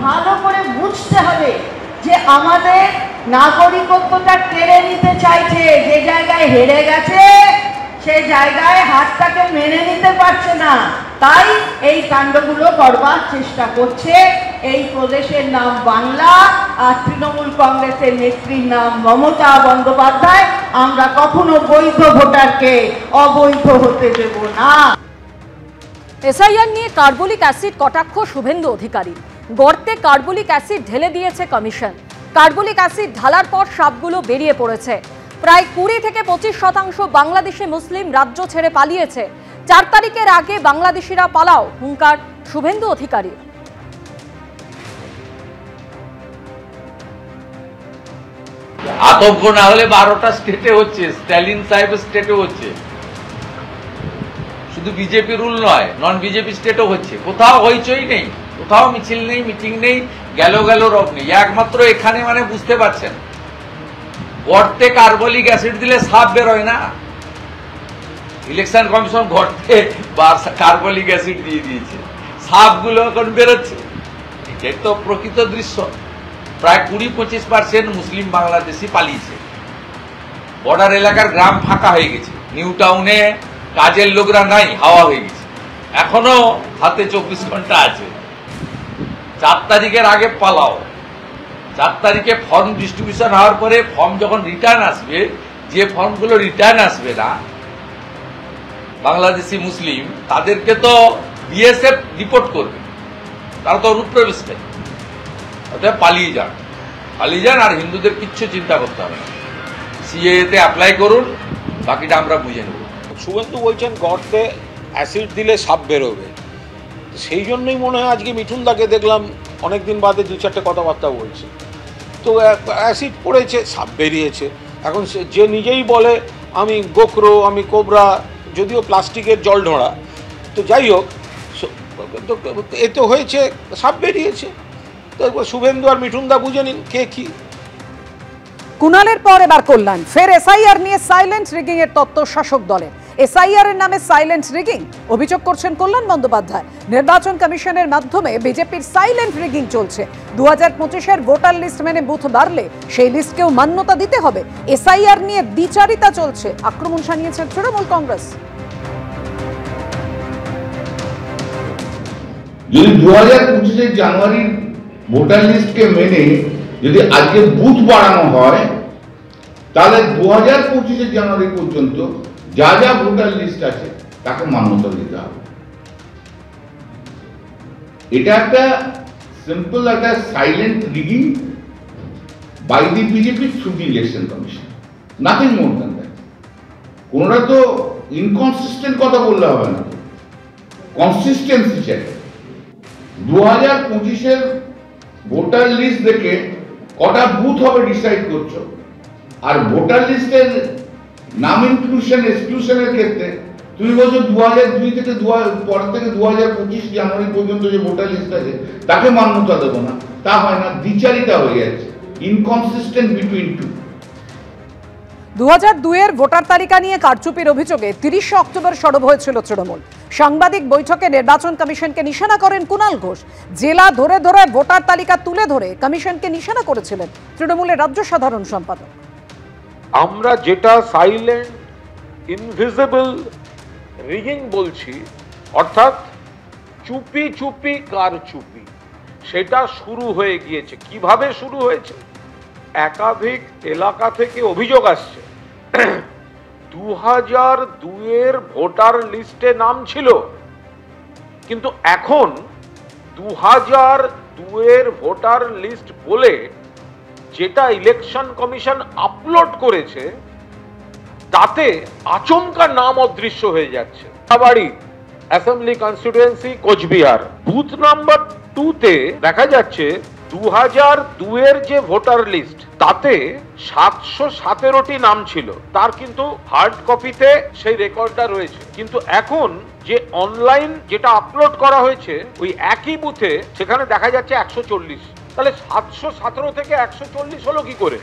ভালো করে বুঝতে হবে যে আমাদের নাগরিকত্বটা কেড়ে নিতে চাইছে, যে জায়গায় হেরে গেছে সেই জায়গায় হাতটাকে মেনে নিতে পারছে না, তাই এই কাণ্ডগুলো করবার চেষ্টা করছে। এই প্রদেশের নাম বাংলা, আর তৃণমূল কংগ্রেসের নেত্রীর নাম মমতা বন্দ্যোপাধ্যায়। আমরা কখনো বৈধ ভোটারকে অবৈধ হতে দেব না। এসআইআর নিয়ে কার্বলিক অ্যাসিড কটাক্ষ শুভেন্দু অধিকারী। গর্তে কার্বলিক অ্যাসিড ঢেলে দিয়েছে কমিশন। কার্বলিক অ্যাসিড ঢালার পর সাপগুলো বেরিয়ে পড়েছে। প্রায় 20 থেকে 25% বাংলাদেশি মুসলিম রাজ্য ছেড়ে পালিয়েছে। 4 তারিখের আগে বাংলাদেশিরা পালাও, হুঙ্কার শুভেন্দু অধিকারী। আতঙ্ক না হলে 12টা স্টেটে হচ্ছে, স্ট্যালিন সাহেবের স্টেটে হচ্ছে, শুধু বিজেপি রুল নয়, নন বিজেপি স্টেটও হচ্ছে। কোথাও হইচই নেই, কোথাও মিছিল নেই, মিটিং নেই, গেল রব নেই। একমাত্র এখানে মানে বুঝতে পারছেন, গর্তে কার্বলিক অ্যাসিড দিলে সাপ বেরোয় না। ইলেকশন কমিশন গর্তে কার্বলিক অ্যাসিড দিয়ে দিয়েছে, সাপগুলো এখন বেরোচ্ছে। এটাই তো প্রকৃত দৃশ্য। প্রায় 20-25% মুসলিম বাংলাদেশি পালিয়েছে। বর্ডার এলাকার গ্রাম ফাঁকা হয়ে গেছে, নিউ টাউনে কাজের লোকরা নাই, হাওয়া হয়ে গেছে। এখনো হাতে 24 ঘন্টা আছে। 4 তারিখের আগে পালাও। 4 তারিখে ফর্ম ডিস্ট্রিবিউশন হওয়ার পরে ফর্ম যখন রিটার্ন আসবে, যে ফর্মগুলো রিটার্ন আসবে না বাংলাদেশি মুসলিম, তাদেরকে তো বিএসএফ রিপোর্ট করবে, তারা তো অনুপ্রবেশ নেই। অতএব পালিয়ে যান, আর হিন্দুদের কিচ্ছু চিন্তা করতে হবে না। সিএতে অ্যাপ্লাই করুন, বাকিটা আমরা বুঝে নেব। শুভেন্দু বলছেন গর্তে অ্যাসিড দিলে সাপ বেরোবে, সেই জন্যই মনে হয় আজকে মিঠুনদাকে দেখলাম অনেকদিন বাদে 2-4টে কথাবার্তা বলছে। তো অ্যাসিড পড়েছে, সাপ বেরিয়েছে। এখন যে নিজেই বলে আমি গোখরো, আমি কোবরা, যদিও প্লাস্টিকের জল ঢোড়া, তো যাই হোক, এ তো হয়েছে, সাপ বেরিয়েছে। তো শুভেন্দু আর মিঠুনদা বুঝে নিন কে কি। কুণালের পর এবার কল্যাণ। ফের এসআইআর নিয়ে সাইলেন্ট রিগিং এর তত্ত্ব শাসক দলের। এসআইআর এর নামে সাইলেন্ট রিগিং অভিযোগ করছেন কল্যাণ বন্দ্যোপাধ্যায়। নির্বাচন কমিশনের মাধ্যমে বিজেপির সাইলেন্ট রিগিং চলছে। 2025-এর ভোটার লিস্ট মেনে বুথ বাড়লে সেই লিস্টকেও মান্যতা দিতে হবে। এসআইআর নিয়ে দ্বিচারিতা চলছে, আক্রমণ শানিয়েছেন তৃণমূল কংগ্রেস। যদি 2025-এর জানুয়ারির ভোটার লিস্টকে মেনে যদি আজকে বুথ বাড়ানো হয়, তাহলে 2025-এর জানুয়ারি পর্যন্ত যা ভোটার লিস্ট আছে তাকে মান্যতা দিতে হবে। এটা একটা সিম্পল একটা silent rigging by the BJP through the election commission, nothing more than that. কোনটা তো ইনকনসিস্টেন্ট কথা বললে হবে না, কনসিস্টেন্সি চাই। 2025-এর ভোটার লিস্ট দেখে কটা বুথ হবে ডিসাইড করছো, আর ভোটার লিস্টের নাম ইনক্লুশন এক্সক্লুশনের ক্ষেত্রে তুমি বলছো 2002 থেকে পর থেকে 2025 জানুয়ারি পর্যন্ত যে ভোটার লিস্ট আছে তাকে মান্যতা দেবো না। তা হয় না, দ্বিচারিতা হয়ে যাচ্ছে, ইনকনসিস্টেন্ট বিটুইন টু। 2002-এর ভোটার তালিকা নিয়ে কারচুপির অভিযোগে 30 অক্টোবর সরব হয়েছিল তৃণমূল। সাংবাদিক বৈঠকে নির্বাচন কমিশনকে নিশানা করেন কুণাল ঘোষ। জেলা ধরে ভোটার তালিকা তুলে ধরে কমিশনকে নিশানা করেছিলেন তৃণমূলের রাজ্য সাধারণ সম্পাদক। আমরা যেটা সাইলেন্ট ইনভিজিবল রিগিং বলছি, অর্থাৎ চুপি চুপি কারচুপি, সেটা শুরু হয়ে গিয়েছে। কিভাবে শুরু হয়েছে? একাধিক এলাকা থেকে অভিযোগ আসছে 2002-এর ভোটার লিস্টে নাম ছিল, কিন্তু এখন 2002-এর ভোটার লিস্ট বলে যেটা ইলেকশন কমিশন আপলোড করেছে তাতে আচমকা নাম অদৃশ্য হয়ে যাচ্ছে। বাড়ি assembly constituency Cooch Behar, booth number 2-তে দেখা যাচ্ছে 2002-এর যে ভোটার লিস্ট তাতে 717টি নাম ছিল, তার কিন্তু হার্ড কপিতে সেই রেকর্ডটা রয়েছে। কিন্তু এখন যে অনলাইন যেটা আপলোড করা হয়েছে ওই একই বুথে সেখানে দেখা যাচ্ছে 140। তাহলে 717 থেকে 140 হলো কি করে?